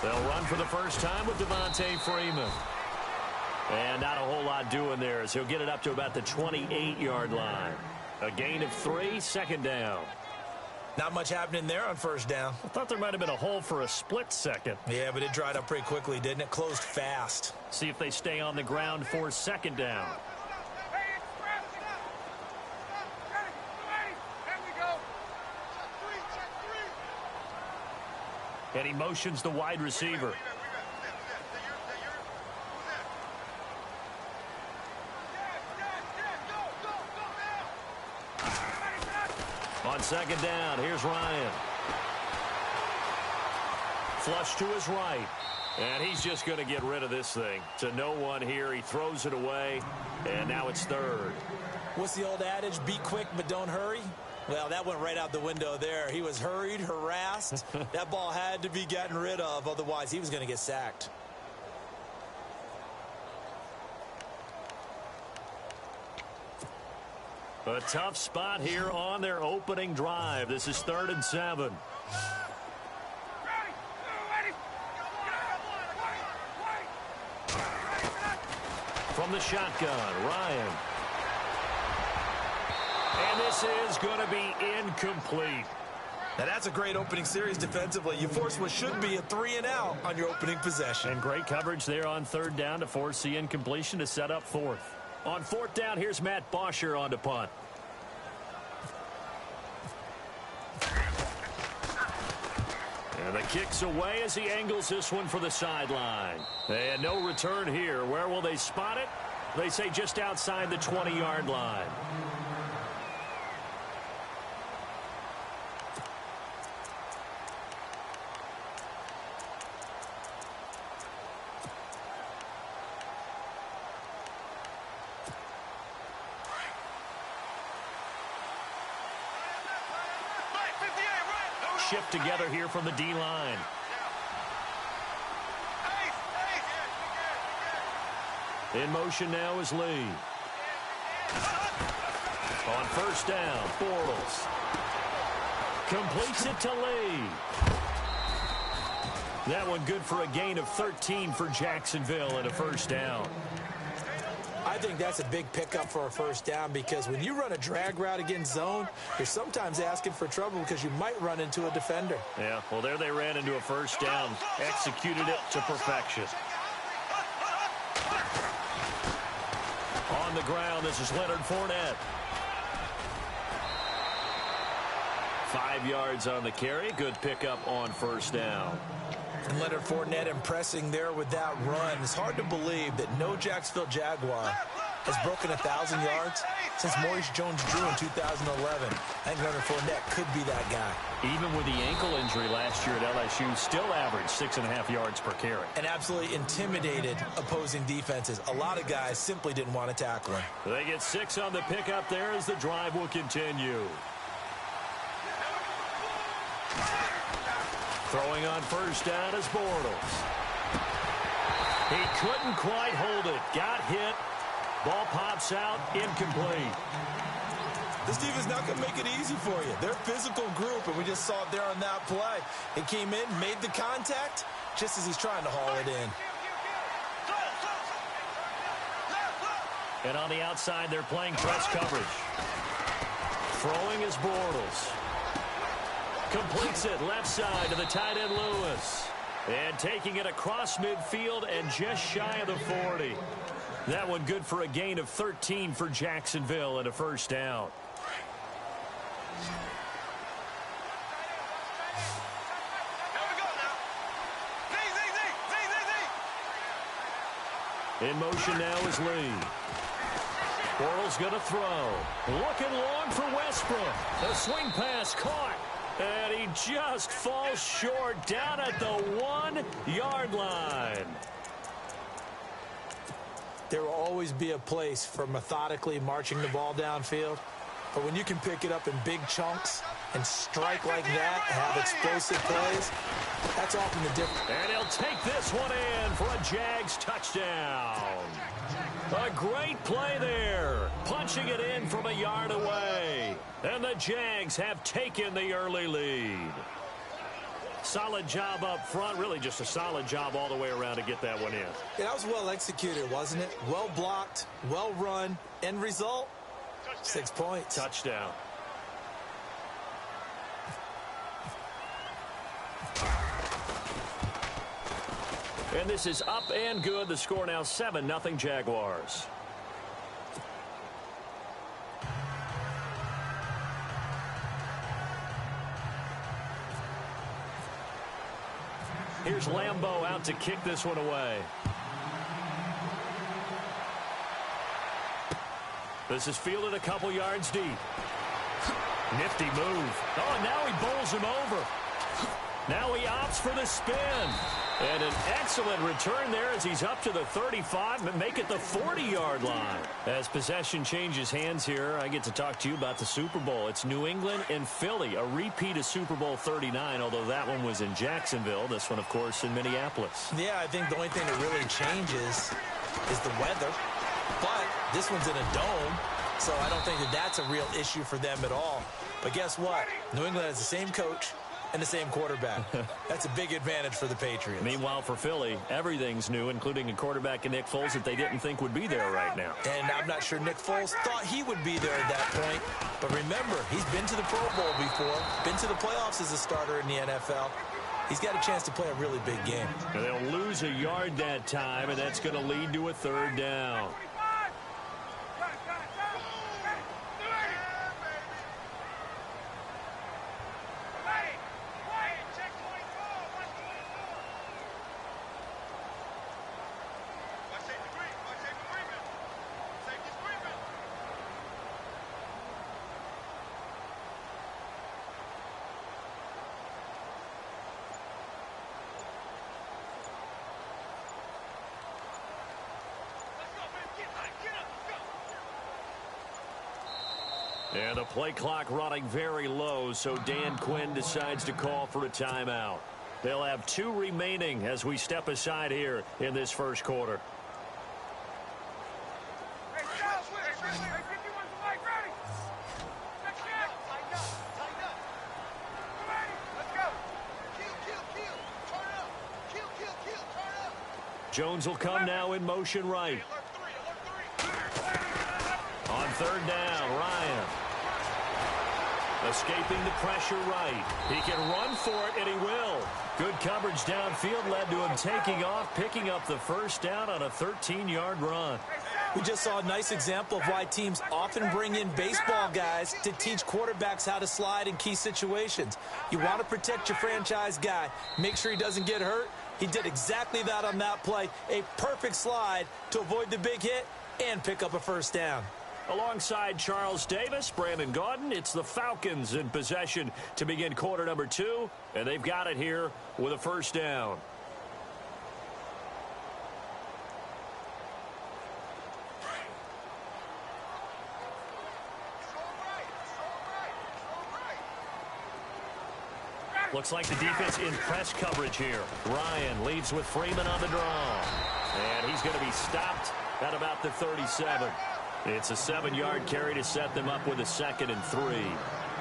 They'll run for the first time with Devontae Freeman. And not a whole lot doing there as he'll get it up to about the 28-yard line. A gain of 3, second down. Not much happening there on first down. I thought there might have been a hole for a split second. Yeah, but it dried up pretty quickly, didn't it? Closed fast. See if they stay on the ground for second down. And he motions the wide receiver. On second down, here's Ryan. Flush to his right. And he's just going to get rid of this thing. To no one here. He throws it away. And now it's third. What's the old adage? Be quick, but don't hurry. Well, that went right out the window there. He was hurried, harassed. That ball had to be gotten rid of. Otherwise, he was going to get sacked. A tough spot here on their opening drive. This is 3rd and 7. From the shotgun, Ryan. And this is going to be incomplete. Now, that's a great opening series defensively. You force what should be a 3-and-out on your opening possession. And great coverage there on 3rd down to force the incompletion to set up 4th. On 4th down, here's Matt Bosher on to punt. And the kick's away as he angles this one for the sideline. And no return here. Where will they spot it? They say just outside the 20-yard line. Shift together here from the D-line. In motion now is Lee. On first down, Bortles. Completes it to Lee. That one good for a gain of 13 for Jacksonville and a first down. I think that's a big pickup for a first down because when you run a drag route against zone, you're sometimes asking for trouble because you might run into a defender. Yeah, well, there they ran into a first down. Executed it to perfection. On the ground, this is Leonard Fournette. 5 yards on the carry. Good pickup on first down. And Leonard Fournette impressing there with that run. It's hard to believe that no Jacksonville Jaguar has broken 1,000 yards since Maurice Jones-Drew in 2011. I think Leonard Fournette could be that guy. Even with the ankle injury last year at LSU, still averaged 6.5 yards per carry. And absolutely intimidated opposing defenses. A lot of guys simply didn't want to tackle him. They get 6 on the pickup there as the drive will continue. Throwing on first down is Bortles. He couldn't quite hold it. Got hit. Ball pops out. Incomplete. This defense not going to make it easy for you. They're a physical group, and we just saw it there on that play. He came in, made the contact, just as he's trying to haul it in. And on the outside, they're playing press coverage. Throwing is Bortles. Completes it left side to the tight end Lewis. And taking it across midfield and just shy of the 40. That one good for a gain of 13 for Jacksonville and a first down. In motion now is Lee. Bortles going to throw. Looking long for Westbrook. The swing pass caught. And he just falls short down at the 1-yard line. There will always be a place for methodically marching the ball downfield. But when you can pick it up in big chunks and strike like that, have explosive plays, that's often the difference. And he'll take this one in for a Jags touchdown. A great play there. Punching it in from a yard away. And the Jags have taken the early lead. Solid job up front, really just a solid job all the way around to get that one in. Yeah, that was well executed, wasn't it? Well blocked, well run. End result, 6 points. Touchdown. And this is up and good. The score now 7-0 Jaguars. Here's Lambeau out to kick this one away. This is fielded a couple yards deep. Nifty move. Oh, and now he bowls him over. Now he opts for the spin. And an excellent return there as he's up to the 35, but make it the 40-yard line. As possession changes hands here, I get to talk to you about the Super Bowl. It's New England and Philly, a repeat of Super Bowl 39, although that one was in Jacksonville. This one, of course, in Minneapolis. Yeah, I think the only thing that really changes is the weather. But this one's in a dome, so I don't think that that's a real issue for them at all. But guess what? New England has the same coach and the same quarterback. That's a big advantage for the Patriots. Meanwhile, for Philly, everything's new, including a quarterback in Nick Foles that they didn't think would be there right now. And I'm not sure Nick Foles thought he would be there at that point. But remember, he's been to the Pro Bowl before, been to the playoffs as a starter in the NFL. He's got a chance to play a really big game. And they'll lose a yard that time, and that's going to lead to a third down. And the play clock running very low, so Dan Quinn decides to call for a timeout. They'll have 2 remaining as we step aside here in this first quarter. Jones will come now in motion right. On third down, Ryan. Escaping the pressure right. He can run for it, and he will. Good coverage downfield led to him taking off, picking up the first down on a 13-yard run. We just saw a nice example of why teams often bring in baseball guys to teach quarterbacks how to slide in key situations. You want to protect your franchise guy. Make sure he doesn't get hurt. He did exactly that on that play. A perfect slide to avoid the big hit and pick up a first down. Alongside Charles Davis, Brandon Gaudin, it's the Falcons in possession to begin quarter number 2, and they've got it here with a first down. Looks like the defense in press coverage here. Ryan leads with Freeman on the draw. And he's going to be stopped at about the 37. It's a 7-yard carry to set them up with a 2nd and 3.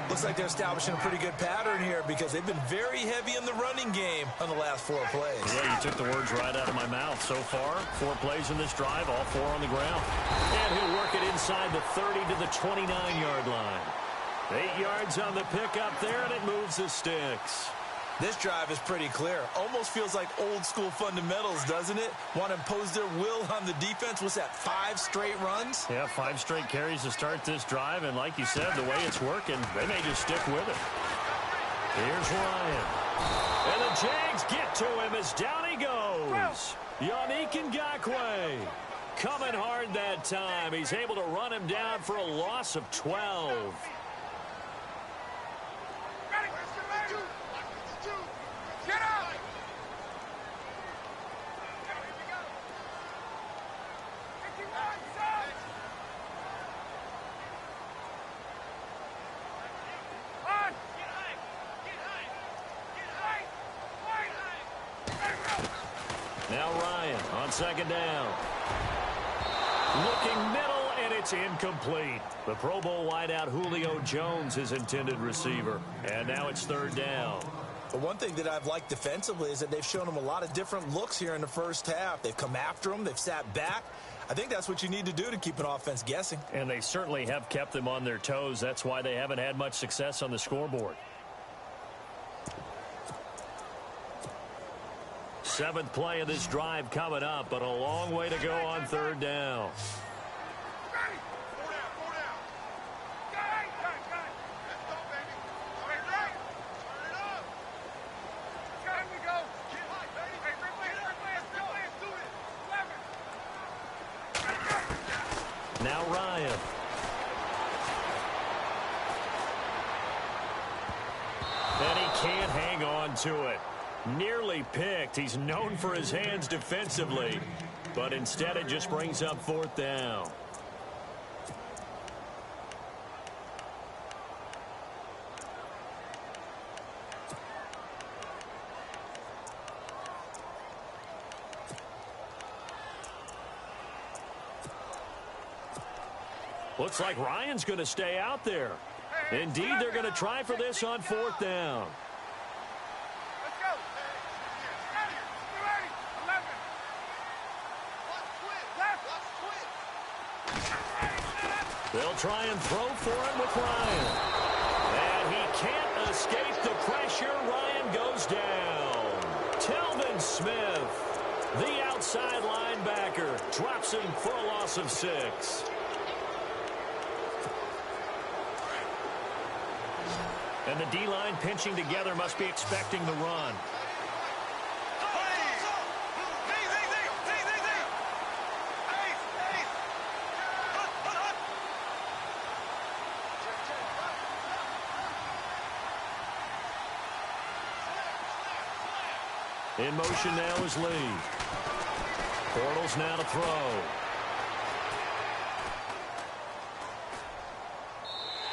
Looks like they're establishing a pretty good pattern here because they've been very heavy in the running game on the last 4 plays. Yeah, you took the words right out of my mouth. So far, 4 plays in this drive, all 4 on the ground. And he'll work it inside the 30 to the 29-yard line. 8 yards on the pickup there, and it moves the sticks. This drive is pretty clear. Almost feels like old school fundamentals, doesn't it? Want to impose their will on the defense. What's that, 5 straight runs? Yeah, 5 straight carries to start this drive. And like you said, the way it's working, they may just stick with it. Here's Ryan. And the Jags get to him as down he goes. Yannick Ngakoue coming hard that time. He's able to run him down for a loss of 12. Now Ryan on 2nd down. Looking middle, and it's incomplete. The Pro Bowl wideout Julio Jones, his intended receiver. And now it's 3rd down. But one thing that I've liked defensively is that they've shown them a lot of different looks here in the first half. They've come after them. They've sat back. I think that's what you need to do to keep an offense guessing. And they certainly have kept them on their toes. That's why they haven't had much success on the scoreboard. Seventh play of this drive coming up, but a long way to go on third down. Now Ryan. And he can't hang on to it. Nearly picked. He's known for his hands defensively, but instead it just brings up fourth down. Looks like Ryan's going to stay out there. Indeed, they're going to try for this on fourth down. They'll try and throw for it with Ryan. And he can't escape the pressure. Ryan goes down. Telvin Smith, the outside linebacker, drops him for a loss of 6. And the D-line pinching together must be expecting the run. In motion now is Lee. Bortles now to throw.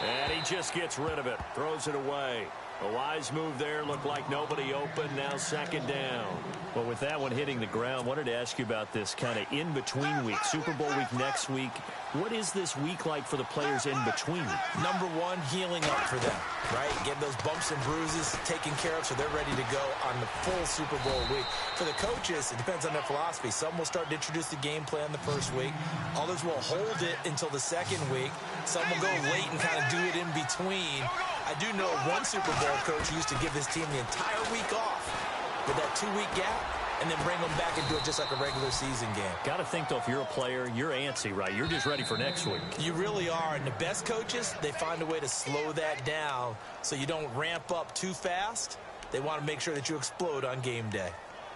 And he just gets rid of it. Throws it away. A wise move there. Looked like nobody open. Now second down. Well, with that one hitting the ground, wanted to ask you about this kind of in-between week. Super Bowl week next week. What is this week like for the players in between? Number one, healing up for them, right? Get those bumps and bruises taken care of so they're ready to go on the full Super Bowl week. For the coaches, it depends on their philosophy. Some will start to introduce the game plan the first week. Others will hold it until the second week. Some will go late and kind of do it in between. I do know one Super Bowl coach used to give his team the entire week off with that 2-week gap, and then bring them back and do it just like a regular season game. Got to think, though, if you're a player, you're antsy, right? You're just ready for next week. You really are. And the best coaches, they find a way to slow that down so you don't ramp up too fast. They want to make sure that you explode on game day.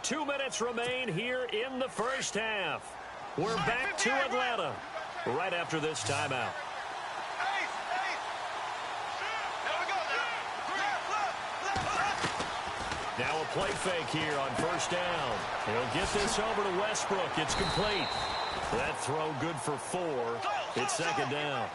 2 minutes remain here in the first half. We're back to Atlanta right after this timeout. Now a play fake here on first down. He'll get this over to Westbrook. It's complete. That throw good for 4. It's second down.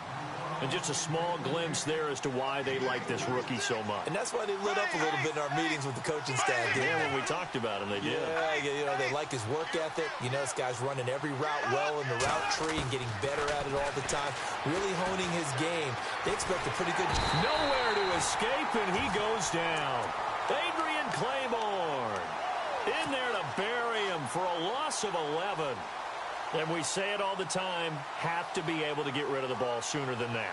And just a small glimpse there as to why they like this rookie so much. And that's why they lit up a little bit in our meetings with the coaching staff. Yeah, when we talked about him, they did. Yeah, you know, they like his work ethic. You know, this guy's running every route well in the route tree and getting better at it all the time. Really honing his game. They expect a pretty good... Nowhere to escape, and he goes down. Adrian Claiborne in there to bury him for a loss of 11. And we say it all the time, have to be able to get rid of the ball sooner than that.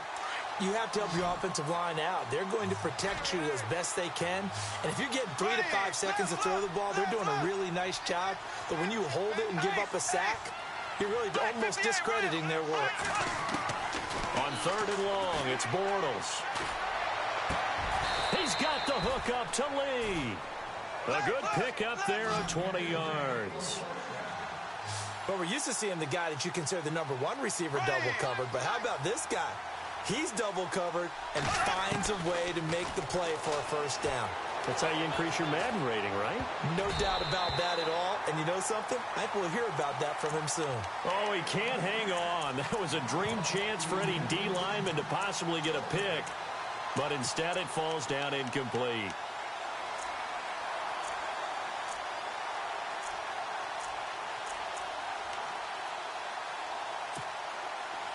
You have to help your offensive line out. They're going to protect you as best they can. And if you're getting 3 to 5 seconds to throw the ball, they're doing a really nice job. But when you hold it and give up a sack, you're really almost discrediting their work. On third and long, it's Bortles. He's got the hook up to Lee. A good pick up there of 20 yards. Well, we're used to seeing the guy that you consider the number 1 receiver double covered. But how about this guy? He's double covered and finds a way to make the play for a first down. That's how you increase your Madden rating, right? No doubt about that at all. And you know something? I think we'll hear about that from him soon. Oh, he can't hang on. That was a dream chance for any D lineman to possibly get a pick. But instead it falls down incomplete.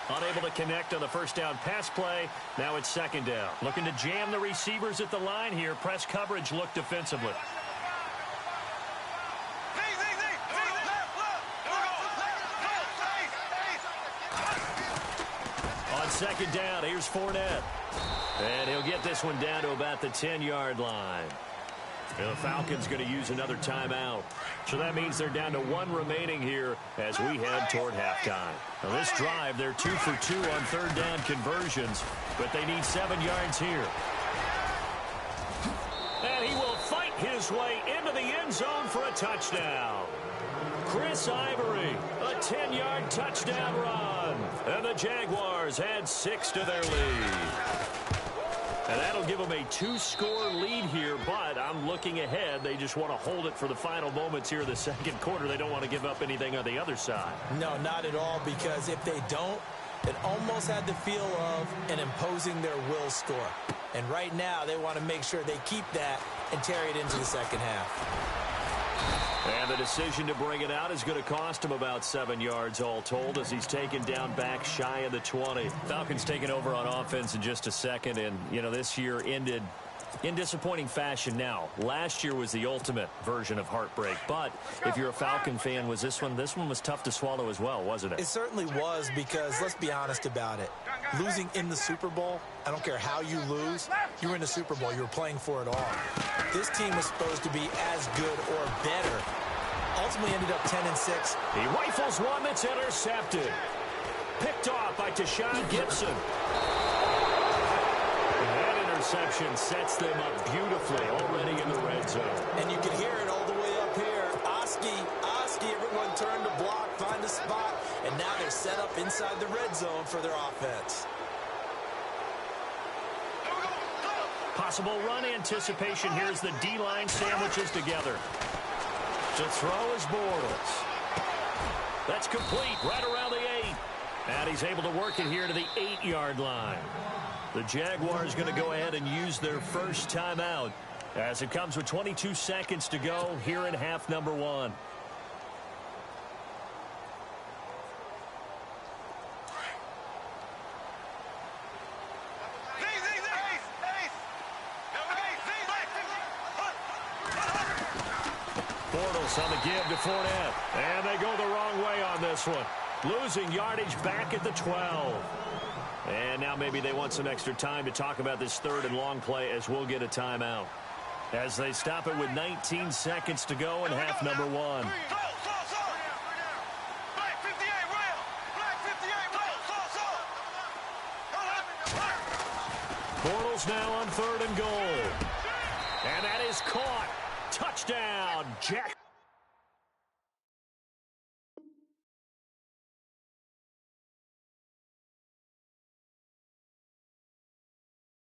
Unable to connect on the first down pass play. Now it's second down. Looking to jam the receivers at the line here. Press coverage look defensively. On second down, here's Fournette. And he'll get this one down to about the 10-yard line. And the Falcons going to use another timeout. So that means they're down to one remaining here as we head toward halftime. Now this drive, they're 2 for 2 on third down conversions, but they need 7 yards here. And he will fight his way into the end zone for a touchdown. Chris Ivory, a 10-yard touchdown run. And the Jaguars add 6 to their lead. And that'll give them a 2-score lead here, but I'm looking ahead. They just want to hold it for the final moments here in the second quarter. They don't want to give up anything on the other side. No, not at all, because if they don't, it almost had the feel of an imposing their will score. And right now, they want to make sure they keep that and carry it into the second half. And the decision to bring it out is going to cost him about 7 yards all told as he's taken down back shy of the 20. Falcons taking over on offense in just a second. And, you know, this year ended in disappointing fashion now. Last year was the ultimate version of heartbreak. But if you're a Falcon fan, was this one was tough to swallow as well, wasn't it? It certainly was, because let's be honest about it. Losing in the Super Bowl, I don't care how you lose, you were in the Super Bowl. You were playing for it all. This team was supposed to be as good or better. Ultimately ended up 10-6. He rifles one that's intercepted. Picked off by Tashawn Gibson. That interception sets them up beautifully already in the red zone. And you can hear it all the way up here. Oski, everyone turned to block, find a spot, and now they're set up inside the red zone for their offense. Possible run anticipation. Here's the D-line sandwiches together. To throw is Bortles. That's complete right around the 8. And he's able to work it here to the 8-yard line. The Jaguars going to go ahead and use their first timeout as it comes with 22 seconds to go here in half number 1. Bortles on the give to Fournette. And they go the wrong way on this one. Losing yardage back at the 12. And now maybe they want some extra time to talk about this third and long play as we'll get a timeout. As they stop it with 19 seconds to go in half number 1. Bortles now on third and goal. And that is caught. Touchdown, Jack